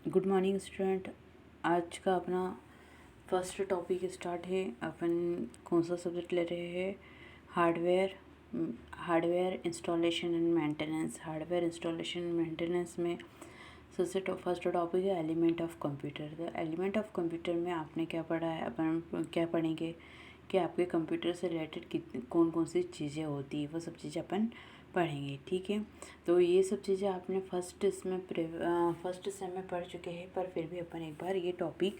Good morning student. आज का अपना फर्स्ट टॉपिक स्टार्ट है। अपन कौन सा सब्जेक्ट ले रहे हैं? Hardware installation and maintenance. Hardware installation and maintenance में सबसे फर्स्ट टॉपिक है element of computer. The element of computer में आपने क्या पढ़ा है? अपन क्या पढ़ेंगे कि आपके कंप्यूटर से रिलेटेड कितनी कौन कौन सी चीज़ें होती है, वो सब चीज़ें अपन पढ़ेंगे। ठीक है, तो ये सब चीज़ें आपने फर्स्ट सेम में पढ़ चुके हैं, पर फिर भी अपन एक बार ये टॉपिक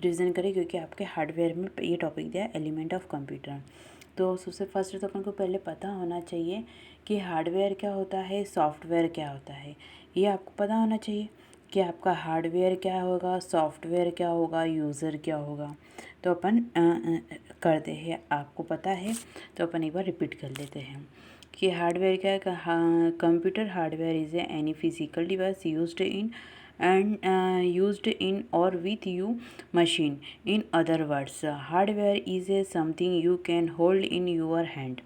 रिवीजन करें क्योंकि आपके हार्डवेयर में ये टॉपिक दिया है एलिमेंट ऑफ कंप्यूटर। तो सबसे फर्स्ट तो अपन को पहले पता होना चाहिए कि हार्डवेयर क्या होता है, सॉफ्टवेयर क्या होता है। ये आपको पता होना चाहिए कि आपका हार्डवेयर क्या होगा, सॉफ्टवेयर क्या होगा, यूज़र क्या होगा। तो अपन करते हैं, आपको पता है तो अपन एक बार रिपीट कर लेते हैं कि हार्डवेयर क्या है। Computer hardware is any physical device used in or with you machine. In other words, hardware is a something you can hold in your hand.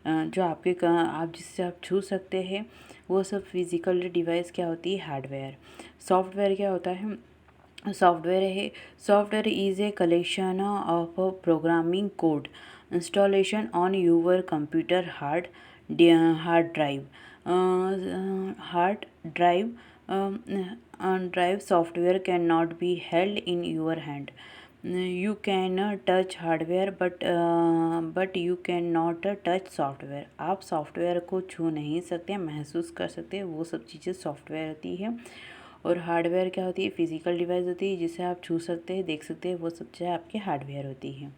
जो आप जिससे आप छू सकते हैं वो सब फिजिकल डिवाइस क्या होती है? हार्डवेयर। सॉफ्टवेयर क्या होता है? Software is a collection of programming code installation on your computer hard drive hard drive drive software can not be held in your hand. You can touch hardware but you can not touch software. आप software को छू नहीं सकते, महसूस कर सकते हैं, वो सब चीज़ें सॉफ्टवेयर होती है। और हार्डवेयर क्या होती है? फिजिकल डिवाइस होती है जिसे आप छू सकते हैं, देख सकते हैं, वो सब चीज़ें आपकी हार्डवेयर होती है।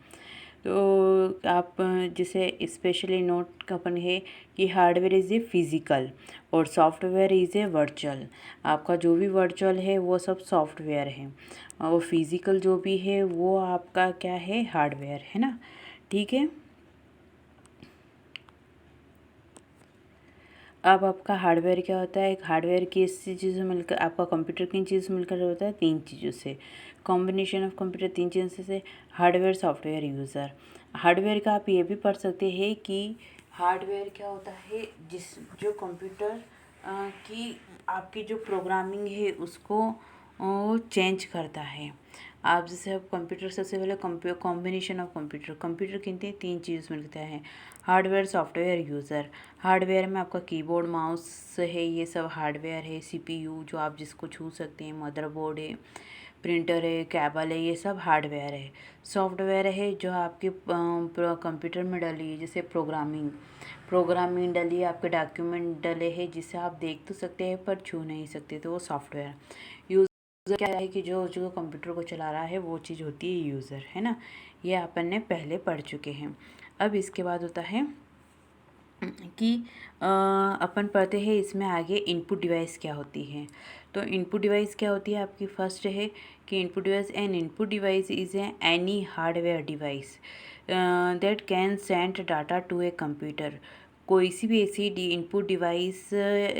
तो आप जिसे स्पेशली नोट अपन है कि हार्डवेयर इज़ ए फिज़िकल और सॉफ्टवेयर इज़ ए वर्चुअल। आपका जो भी वर्चुअल है वो सब सॉफ्टवेयर है और फिज़िकल जो भी है वो आपका क्या है? हार्डवेयर है ना। ठीक है, अब आपका हार्डवेयर क्या होता है? एक हार्डवेयर किस चीज़ों से मिलकर, आपका कंप्यूटर किन चीज़ों से मिलकर होता है? 3 चीज़ों से। कॉम्बिनेशन ऑफ कंप्यूटर 3 चीज़ों से, हार्डवेयर, सॉफ्टवेयर, यूज़र। हार्डवेयर का आप ये भी पढ़ सकते हैं कि हार्डवेयर क्या होता है? जो कंप्यूटर की आपकी जो प्रोग्रामिंग है उसको चेंज करता है। आप जैसे अब कंप्यूटर, सबसे पहले कॉम्बिनेशन ऑफ कंप्यूटर कितने 3 चीज़ मिलता है? Hardware, software, user. हार्डवेयर में आपका कीबोर्ड, माउस है, ये सब हार्डवेयर है। सीपीयू जो आप जिसको छू सकते हैं, मदरबोर्ड है, प्रिंटर है, केबल है, ये सब हार्डवेयर है। सॉफ्टवेयर है जो आपके कंप्यूटर में डली है, जैसे प्रोग्रामिंग डली है, आपके डॉक्यूमेंट डले हैं जिसे आप देख तो सकते हैं पर छू नहीं सकते, तो वो सॉफ्टवेयर। यूज़र क्या है कि जो जो कंप्यूटर को चला रहा है वो चीज़ होती है यूज़र, है ना। ये अपन ने पहले पढ़ चुके हैं। अब इसके बाद होता है कि अपन पढ़ते हैं इसमें आगे इनपुट डिवाइस क्या होती है। तो इनपुट डिवाइस क्या होती है आपकी? फर्स्ट है कि input device is any hardware device that can send data to a computer. कोई सी भी ऐसी इनपुट डिवाइस,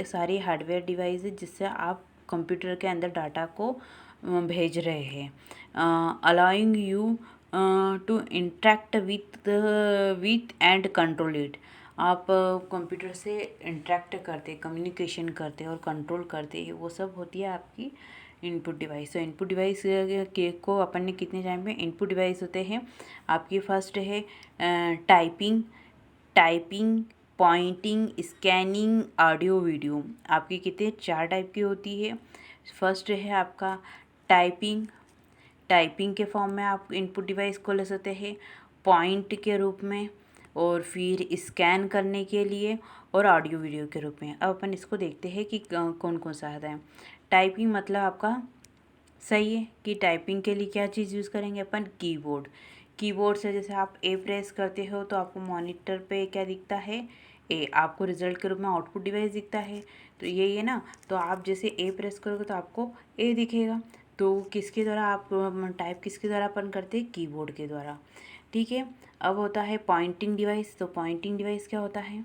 सारी हार्डवेयर डिवाइस है जिससे आप कंप्यूटर के अंदर डाटा को भेज रहे हैं। Allowing you to interact with and control it. आप कंप्यूटर से इंटरेक्ट करते, कम्युनिकेशन करते और कंट्रोल करते हैं, वो सब होती है आपकी इनपुट डिवाइस। तो इनपुट डिवाइस के को अपन ने कितने टाइम में इनपुट डिवाइस होते हैं आपकी? फर्स्ट है typing, pointing, scanning, audio, video. आपकी कितने 4 टाइप की होती है। फर्स्ट है आपका टाइपिंग के फॉर्म में आप इनपुट डिवाइस को ले सकते हैं, पॉइंट के रूप में, और फिर स्कैन करने के लिए, और ऑडियो वीडियो के रूप में। अब अपन इसको देखते हैं कि कौन कौन सा आता है। टाइपिंग मतलब आपका सही है कि टाइपिंग के लिए क्या चीज़ यूज़ करेंगे अपन? कीबोर्ड से जैसे आप ए प्रेस करते हो तो आपको मॉनिटर पे क्या दिखता है? ए। आपको रिजल्ट के रूप में आउटपुट डिवाइस दिखता है, तो यही है ना। तो आप जैसे ए प्रेस करोगे तो आपको ए दिखेगा। तो किसके द्वारा आप टाइप किसके द्वारा अपन करते हैं? कीबोर्ड के द्वारा। ठीक है, अब होता है पॉइंटिंग डिवाइस। तो पॉइंटिंग डिवाइस क्या होता है?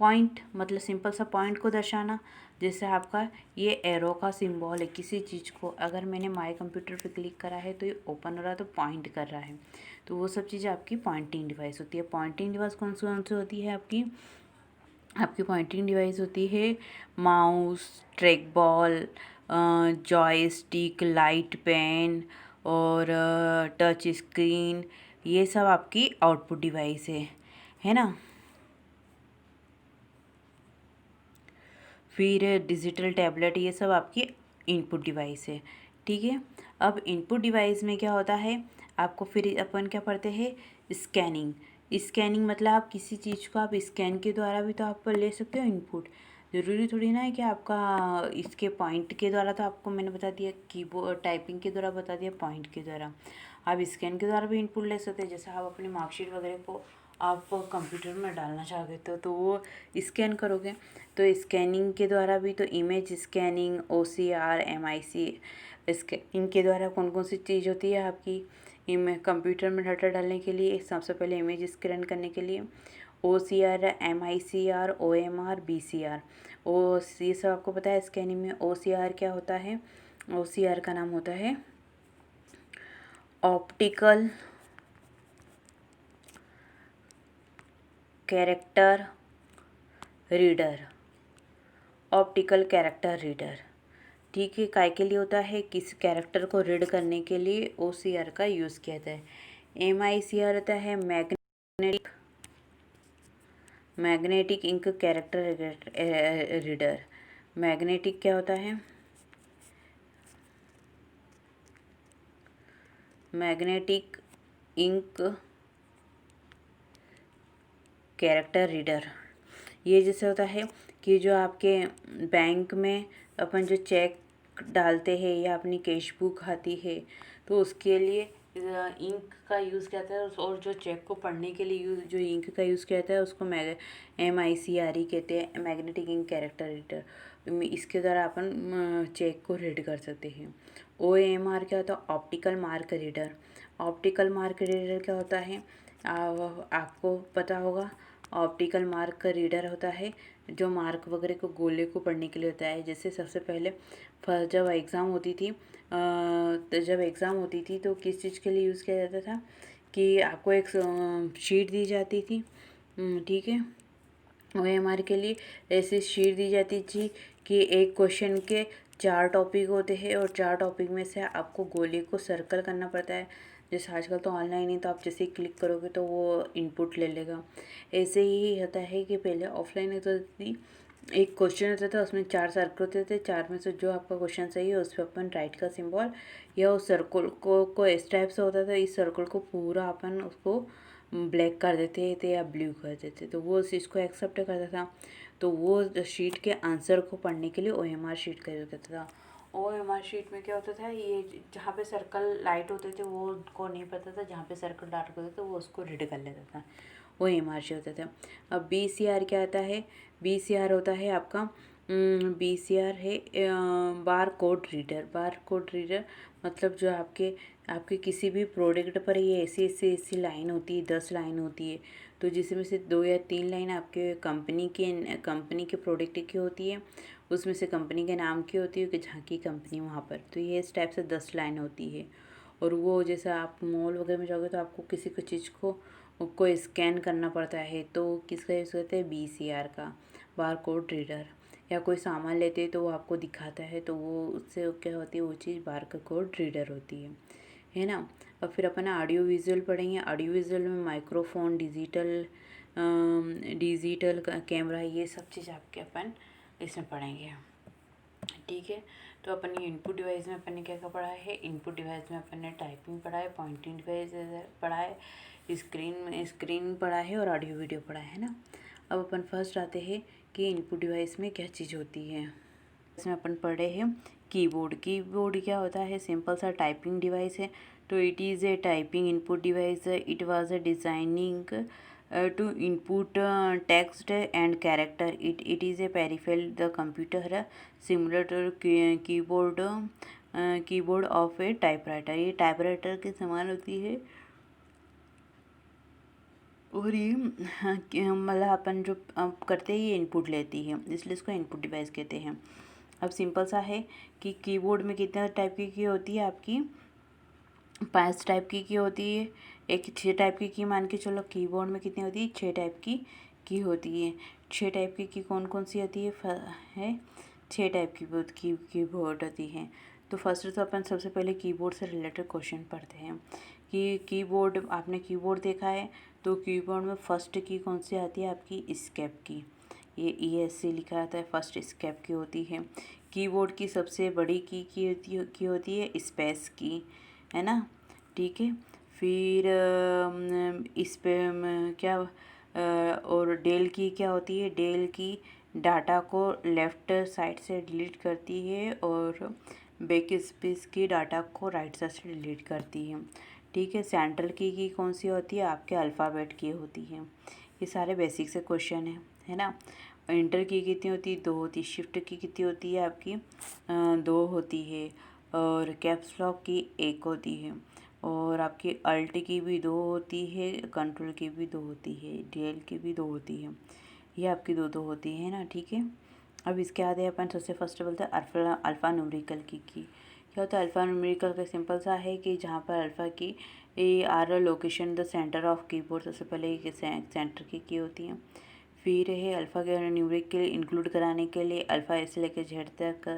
पॉइंट मतलब सिंपल सा पॉइंट को दर्शाना। जैसे आपका ये एरो का सिंबल है, किसी चीज़ को अगर मैंने माय कंप्यूटर पे क्लिक करा है तो ये ओपन हो रहा है, तो पॉइंट कर रहा है, तो वो सब चीज़ें आपकी पॉइंटिंग डिवाइस होती है। पॉइंटिंग डिवाइस कौन सी होती है आपकी? आपकी पॉइंटिंग डिवाइस होती है mouse, track ball, joystick, light pen और टच स्क्रीन, ये सब आपकी आउटपुट डिवाइस है ना। फिर डिजिटल टैबलेट, ये सब आपकी इनपुट डिवाइस है। ठीक है, अब इनपुट डिवाइस में क्या होता है, आपको फिर अपन क्या पढ़ते हैं, स्कैनिंग। स्कैनिंग मतलब आप किसी चीज़ को आप स्कैन के द्वारा भी तो आप ले सकते हो इनपुट। ज़रूरी थोड़ी ना है कि आपका इसके पॉइंट के द्वारा, तो आपको मैंने बता दिया कीबोर्ड टाइपिंग के द्वारा बता दिया, पॉइंट के द्वारा आप स्कैन के द्वारा भी इनपुट ले सकते हैं। जैसे आप अपनी मार्कशीट वगैरह को आप कंप्यूटर में डालना चाहते हो तो वो स्कैन करोगे, तो स्कैनिंग के द्वारा भी, तो image scanning, OCR, MIC scanning के द्वारा कौन कौन सी चीज़ होती है आपकी कंप्यूटर में डाटा डालने के लिए। सबसे पहले इमेज स्कैन करने के लिए OCR, MICR, OMR, BCR, ये सब आपको पता है। स्कैनिंग में OCR क्या होता है, OCR का नाम होता है optical character reader. Optical character reader, ठीक है, काय के लिए होता है, किस कैरेक्टर को रीड करने के लिए OCR का यूज़ किया जाता है। MICR होता है magnetic ink character reader. Magnetic क्या होता है, मैग्नेटिक इंक कैरेक्टर रीडर। ये जैसे होता है कि जो आपके बैंक में अपन जो चेक डालते हैं या अपनी कैश बुक आती है, तो उसके लिए इंक का यूज़ किया जाता है, और जो चेक को पढ़ने के लिए जो इंक का यूज़ किया जाता है उसको MICRE कहते हैं, मैग्नेटिक इंक कैरेक्टर रीडर। इसके द्वारा अपन चेक को रीड कर सकते हैं। OMR क्या होता है, optical mark reader. Optical mark reader क्या होता है, आपको पता होगा। ऑप्टिकल मार्क रीडर होता है जो मार्क वगैरह को, गोले को पढ़ने के लिए होता है। जैसे सबसे पहले जब एग्ज़ाम होती थी, तो किस चीज़ के लिए यूज़ किया जाता था कि आपको एक शीट दी जाती थी, ठीक है, OMR के लिए ऐसी शीट दी जाती थी कि एक क्वेश्चन के 4 टॉपिक होते हैं और 4 टॉपिक में से आपको गोले को सर्कल करना पड़ता है। जैसे आजकल तो ऑनलाइन ही, तो आप जैसे ही क्लिक करोगे तो वो इनपुट ले लेगा। ऐसे ही होता है कि पहले ऑफलाइन होता थी, एक क्वेश्चन होता था, उसमें 4 सर्कल होते थे, 4 में से जो आपका क्वेश्चन सही है उस पर अपन राइट का सिंबल या उस सर्कल को इस टाइप से होता था, इस सर्कल को पूरा अपन उसको ब्लैक कर देते थे या ब्लू कर देते, तो वो उस चीज़ को एक्सेप्ट करता था। तो वो शीट के आंसर को पढ़ने के लिए OMR शीट का यूज़ करता था। OMR शीट में क्या होता था, ये जहाँ पे सर्कल लाइट होते थे वो को नहीं पता था, जहाँ पे सर्कल डार्क होते थे वो उसको रीड कर लेता था, OMR शीट होता था। अब BCR क्या आता है, BCR होता है आपका BCR है bar code reader. Bar code reader मतलब जो आपके किसी भी प्रोडक्ट पर ये ऐसी लाइन होती है, 10 लाइन होती है, तो जिसमें से 2 या 3 लाइन आपके कंपनी के प्रोडक्ट की होती है, उसमें से कंपनी के नाम की होती है कि जहाँ की कंपनी वहाँ पर, तो ये इस टाइप से 10 लाइन होती है। और वो जैसे आप मॉल वगैरह में जाओगे तो आपको किसी को चीज़ को स्कैन करना पड़ता है, तो किसका यूज़ करते हैं, BCR का, बार कोड रीडर। या कोई सामान लेते हैं तो वो आपको दिखाता है, तो वो उससे क्या होती है, वो चीज़ बार कोड रीडर होती है ना। और फिर अपन ऑडियो विजुअल पढ़ेंगे। ऑडियो विजुअल में माइक्रोफोन, डिजिटल कैमरा, ये सब चीज़ आपके अपन इसमें पढ़ेंगे, ठीक है। तो अपन ये इनपुट डिवाइस में अपन ने क्या क्या पढ़ा है, इनपुट डिवाइस में अपन ने टाइपिंग पढ़ा है, पॉइंटिंग डिवाइस पढ़ा है, स्क्रीन पढ़ा है और ऑडियो वीडियो पढ़ा है ना। अब अपन फर्स्ट आते हैं कि इनपुट डिवाइस में क्या चीज़ होती है। इसमें अपन पढ़े हैं कीबोर्ड। कीबोर्ड क्या होता है, सिंपल सा टाइपिंग डिवाइस है। तो it is a typing input device. It was a designing to input text and character. It is a peripheral the computer similar to keyboard of A typewriter. ये typewriter के समान होती है और ये मतलब अपन जो करते हैं ये इनपुट लेती है, इसलिए इसको इनपुट डिवाइस कहते हैं। अब सिंपल सा है कि कीबोर्ड में कितने टाइप की होती है आपकी, 5 टाइप की होती है। एक 6 टाइप की मान के चलो, कीबोर्ड में कितनी होती है, 6 टाइप की होती है। 6 टाइप की कौन कौन सी होती है 6 टाइप की कीबोर्ड होती हैं। तो फर्स्ट तो अपन सबसे पहले कीबोर्ड से रिलेटेड क्वेश्चन पढ़ते हैं कि कीबोर्ड, आपने कीबोर्ड देखा है तो कीबोर्ड में फर्स्ट की कौन सी आती है आपकी, एस्केप की। ये ESC लिखा आता है, फर्स्ट एस्केप की होती है। कीबोर्ड की सबसे बड़ी की होती है स्पेस की, है ना, ठीक है। फिर इस पे क्या और डेल की क्या होती है, डेल की डाटा को लेफ़्ट साइड से डिलीट करती है और बैक स्पेस की डाटा को राइट साइड से डिलीट करती है, ठीक है। सेंट्रल की कौन सी होती है, आपके अल्फ़ाबेट की होती है। ये सारे बेसिक से क्वेश्चन है ना। इंटर की कितनी होती है, 2 होती है। शिफ्ट की कितनी होती है आपकी, 2 होती है। और कैप्स लॉक की 1 होती है। और आपकी अल्ट की भी 2 होती है, कंट्रोल की भी 2 होती है, DL की भी 2 होती है। ये आपकी 2 होती है ना, ठीक है। अब इसके आगे अपन सबसे फर्स्ट बोलते हैं अल्फ़ा न्यूमेरिकल की। क्या होता है अल्फ़ा न्यूमेरिकल का, सिंपल सा है कि जहाँ पर alpha key are location the center of keyboard, सबसे पहले ये सेंटर की होती है। फिर है अल्फ़ा के न्यूमेरिक के लिए इंक्लूड कराने के लिए अल्फ़ा से लेकर जेड तक,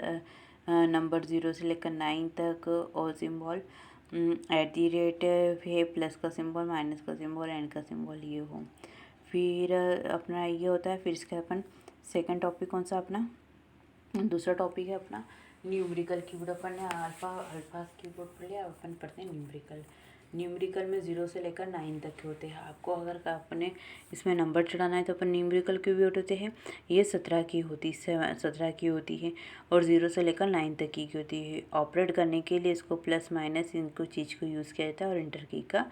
नंबर 0 से लेकर 9 तक, और सिम्बॉल @ है, प्लस का सिम्बॉल, माइनस का सिम्बॉल, एंड का सिम्बॉल ये हो। फिर अपना ये होता है। फिर इसका अपन सेकंड टॉपिक कौन सा अपना, दूसरा टॉपिक है अपना न्यूमेरिकल कीबोर्ड। अपन ने अल्फ़ा कीबोर्ड पढ़ लिया, अपन पढ़ते हैं न्यूमेरिकल में 0 से लेकर 9 तक के होते हैं। आपको अगर अपने इसमें नंबर चढ़ाना है तो अपन न्यूमेरिकल कीबोर्ड होते हैं, ये 17 की होती है और 0 से लेकर 9 तक की होती है। ऑपरेट करने के लिए इसको प्लस माइनस इनको चीज़ को यूज़ किया जाता है और इंटर की का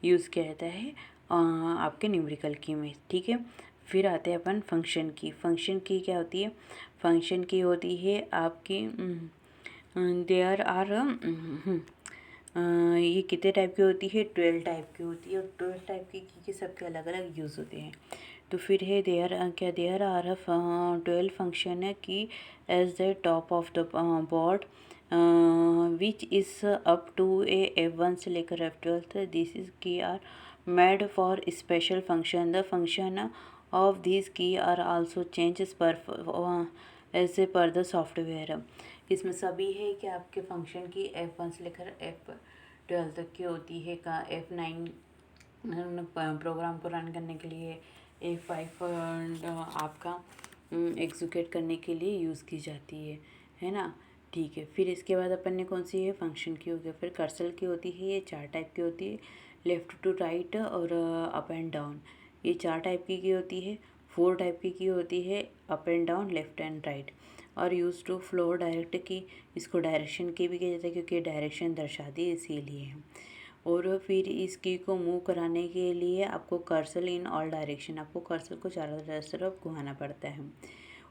यूज़ किया जाता है आपके न्यूमेरिकल की में, ठीक है। फिर आते हैं अपन फंक्शन की क्या होती है, फंक्शन की होती है आपकी देयर आर ये कितने टाइप की होती है, 12 टाइप की होती है। और 12 टाइप की सबके अलग अलग यूज़ होते हैं। तो फिर है देयर आर 12 फंक्शन है key as the top of the board which is up to F1 से लेकर F12। This is key are made for special function. The function of this key are also changes per as a per the software. इसमें सभी है कि आपके function की F1 से लेकर F12 तक की होती है। का F9 प्रोग्राम को रन करने के लिए, F5 आपका एग्जीक्यूट करने के लिए यूज़ की जाती है ना, ठीक है। फिर इसके बाद अपन ने कौन सी है, फंक्शन की हो गया। फिर कर्सर की होती है, ये 4 टाइप की होती है, लेफ़्ट टू राइट और अप एंड डाउन, ये 4 टाइप की होती है। 4 टाइप की होती है, up and down, left and right. और यूज़ टू फ्लो डायरेक्ट की, इसको डायरेक्शन की भी किया जाता है क्योंकि डायरेक्शन दर्शाती है इसीलिए है। और फिर इस की को मूव कराने के लिए आपको कर्सर इन ऑल डायरेक्शन, आपको कर्सर को चारों तरफ घुमाना पड़ता है।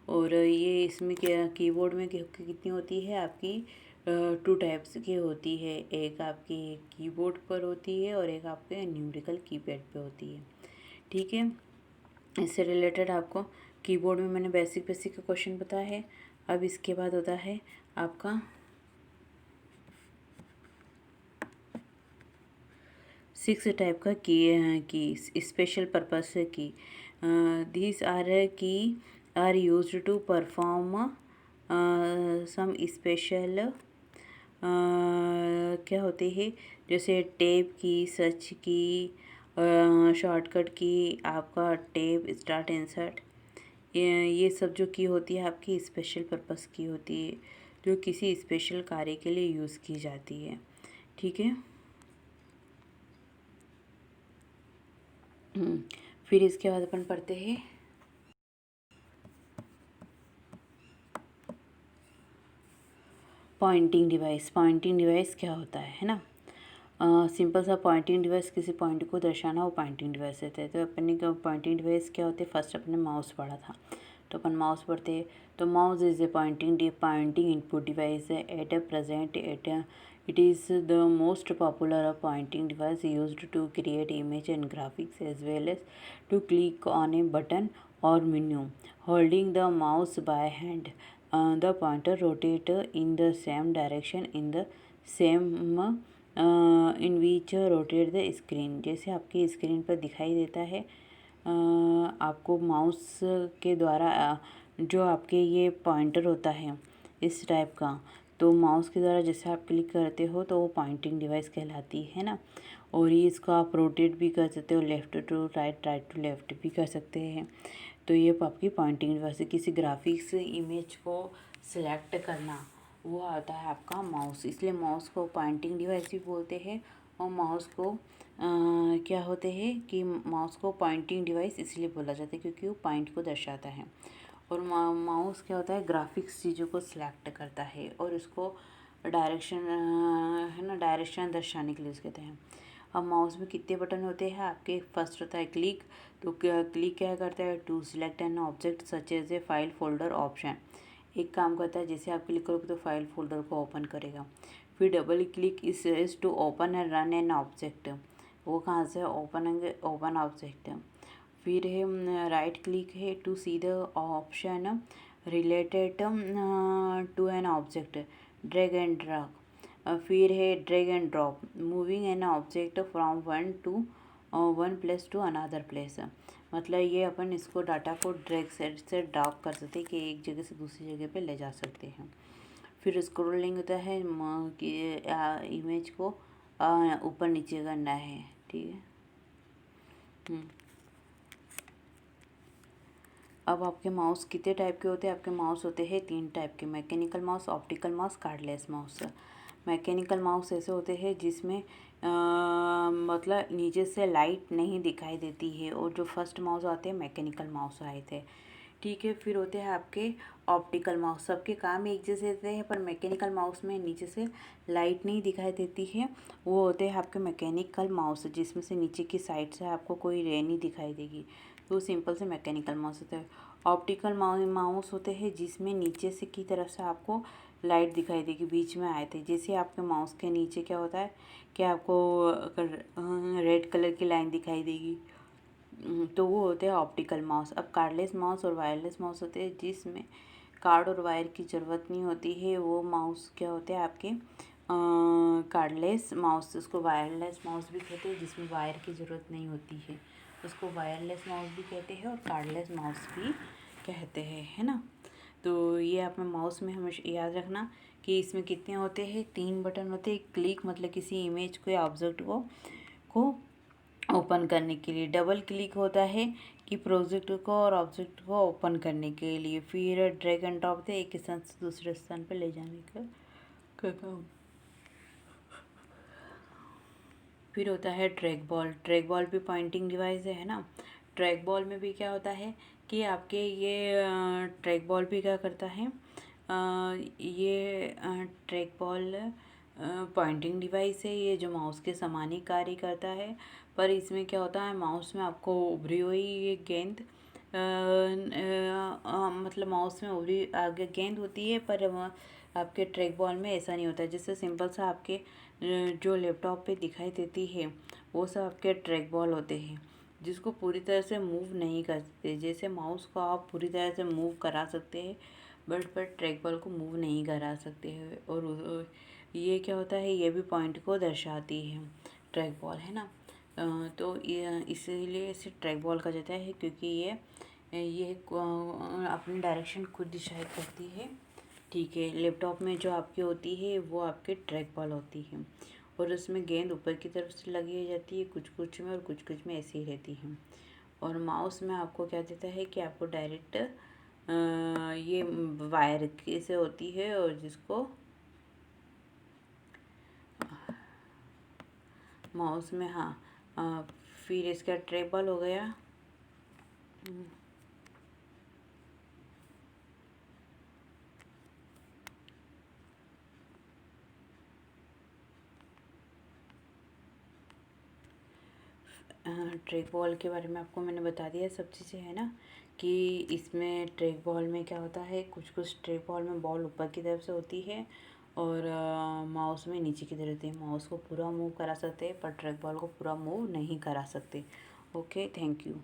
और ये इसमें क्या कीबोर्ड में कितनी होती है आपकी, 2 टाइप्स की होती है, एक आपकी कीबोर्ड पर होती है और एक आपके न्यूमेरिकल कीपैड पे होती है, ठीक है। इससे रिलेटेड आपको कीबोर्ड में मैंने बेसिक क्वेश्चन बताया है। अब इसके बाद होता है आपका 6 टाइप का key special purpose key. These are key are used to perform some special क्या होते हैं, जैसे टेप की, सच की, शॉर्टकट की, आपका टेप स्टार्ट इंसर्ट, ये सब जो की होती है आपकी स्पेशल पर्पस की होती है, जो किसी स्पेशल कार्य के लिए यूज़ की जाती है, ठीक है। फिर इसके बाद अपन पढ़ते हैं पॉइंटिंग डिवाइस क्या होता है ना। सिंपल सा पॉइंटिंग डिवाइस, किसी पॉइंट को दर्शाना, वो पॉइंटिंग डिवाइस रहता है। तो अपन ने पॉइंटिंग डिवाइस क्या होते हैं, फर्स्ट अपने माउस पढ़ा था, तो अपन माउस पढ़ते हैं। तो mouse is a pointing input device at present it is the most popular pointing device used to create image and graphics as well as to click on a button और menu holding the mouse by hand. the pointer rotate in the same direction in the same in which rotate the screen। जैसे आपकी screen पर दिखाई देता है, आपको mouse के द्वारा जो आपके ये पॉइंटर होता है इस टाइप का, तो माउस के द्वारा जैसे आप क्लिक करते हो तो वो पॉइंटिंग डिवाइस कहलाती है ना। और ये इसको आप रोटेट भी कर सकते हो, left to right, right to left भी कर सकते हैं। तो ये आपकी पॉइंटिंग डिवाइस है। किसी ग्राफिक्स इमेज को सिलेक्ट करना वो आता है आपका माउस, इसलिए माउस को पॉइंटिंग डिवाइस भी बोलते हैं। और माउस को क्या होते हैं कि माउस को पॉइंटिंग डिवाइस इसलिए बोला जाता है क्योंकि वो पॉइंट को दर्शाता है। और माउस क्या होता है, ग्राफिक्स चीज़ों को सिलेक्ट करता है और उसको डायरेक्शन है ना, डायरेक्शन दर्शाने के लिए उसके कहते हैं। अब माउस में कितने बटन होते हैं आपके, फर्स्ट होता है क्लिक। तो क्लिक क्या करता है, to select an object such as a file folder option, एक काम करता है जैसे आप क्लिक करोगे तो फाइल फोल्डर को ओपन करेगा। फिर double click is to open and run an object, वो कहाँ से ओपन ऑब्जेक्ट। फिर है राइट क्लिक है to see the option related to an object, drag and drop. फिर है drag and drop, moving an object from one place to another place. मतलब ये अपन इसको डाटा को ड्रैग से ड्रॉप कर सकते हैं कि एक जगह से दूसरी जगह पे ले जा सकते हैं। फिर स्क्रोलिंग होता है कि इमेज को ऊपर नीचे करना है, ठीक है। अब आपके माउस कितने टाइप के होते हैं, आपके माउस होते हैं 3 टाइप के, mechanical mouse, optical mouse, cardless mouse. Mechanical mouse ऐसे होते हैं जिसमें मतलब नीचे से लाइट नहीं दिखाई देती है, और जो फर्स्ट माउस आते हैं मैकेनिकल माउस आए थे, ठीक है। फिर होते हैं आपके ऑप्टिकल माउस, सबके काम एक जैसे होते हैं, पर मैकेनिकल माउस में नीचे से लाइट नहीं दिखाई देती है, वो होते हैं आपके मैकेनिकल माउस, जिसमें से नीचे की साइड से आपको कोई रे नहीं दिखाई देगी, तो सिंपल से मैकेनिकल माउस होता है। ऑप्टिकल माउस होते हैं जिसमें नीचे से की तरफ से आपको लाइट दिखाई देगी, बीच में आए थे, जैसे आपके माउस के नीचे क्या होता है कि आपको रेड कलर की लाइन दिखाई देगी, तो वो होते हैं ऑप्टिकल माउस। अब कार्डलेस माउस और वायरलेस माउस होते हैं जिसमें कार्ड और वायर की ज़रूरत नहीं होती है, वो माउस क्या होते हैं आपके कार्डलेस माउस। उसको वायरलेस माउस भी कहते हैं, जिसमें वायर की ज़रूरत नहीं होती है, उसको वायरलेस माउस भी कहते हैं और कार्डलेस माउस भी कहते हैं, है ना। तो ये आपने माउस में हमेशा याद रखना कि इसमें कितने होते हैं, 3 बटन होते हैं। क्लिक मतलब किसी इमेज को या ऑब्जेक्ट को ओपन करने के लिए, डबल क्लिक होता है कि प्रोजेक्ट को और ऑब्जेक्ट को ओपन करने के लिए, फिर ड्रैग एंड ड्रॉप है एक स्थान से दूसरे स्थान पर ले जाने का काम। फिर होता है ट्रैक बॉल, ट्रैक बॉल भी पॉइंटिंग डिवाइस है ना। ट्रैक बॉल में भी क्या होता है कि आपके ये ट्रैक बॉल भी क्या करता है, ये ट्रैक बॉल पॉइंटिंग डिवाइस है, ये जो माउस के समान ही कार्य करता है, पर इसमें क्या होता है, माउस में आपको उभरी हुई ये गेंद मतलब माउस में उभरी आगे गेंद होती है, पर आपके ट्रैक बॉल में ऐसा नहीं होता है। जिससे सिंपल सा आपके जो लैपटॉप पे दिखाई देती है वो सब आपके ट्रैक बॉल होते हैं, जिसको पूरी तरह से मूव नहीं कर सकते। जैसे माउस को आप पूरी तरह से मूव करा सकते हैं, बट पर ट्रैक बॉल को मूव नहीं करा सकते हैं। और ये क्या होता है, ये भी पॉइंट को दर्शाती है ट्रैक बॉल, है ना। तो इसीलिए इसे ट्रैक बॉल कहा जाता है, क्योंकि ये अपनी डायरेक्शन खुद डिसाइड करती है, ठीक है। लैपटॉप में जो आपकी होती है वो आपके ट्रैक बॉल होती है, और उसमें गेंद ऊपर की तरफ से लगी जाती है कुछ कुछ में, और कुछ कुछ में ऐसी ही रहती है। और माउस में आपको क्या देता है कि आपको डायरेक्ट ये वायर की से होती है, और जिसको माउस में, हाँ, फिर इसका ट्रैक बॉल हो गया। ट्रैक बॉल के बारे में आपको मैंने बता दिया सब चीज़ें, है ना, कि इसमें ट्रैक बॉल में क्या होता है, कुछ कुछ ट्रैक बॉल में बॉल ऊपर की तरफ से होती है और माउस में नीचे की तरफ होती है। माउस को पूरा मूव करा सकते हैं, पर ट्रैक बॉल को पूरा मूव नहीं करा सकते। Okay, thank you.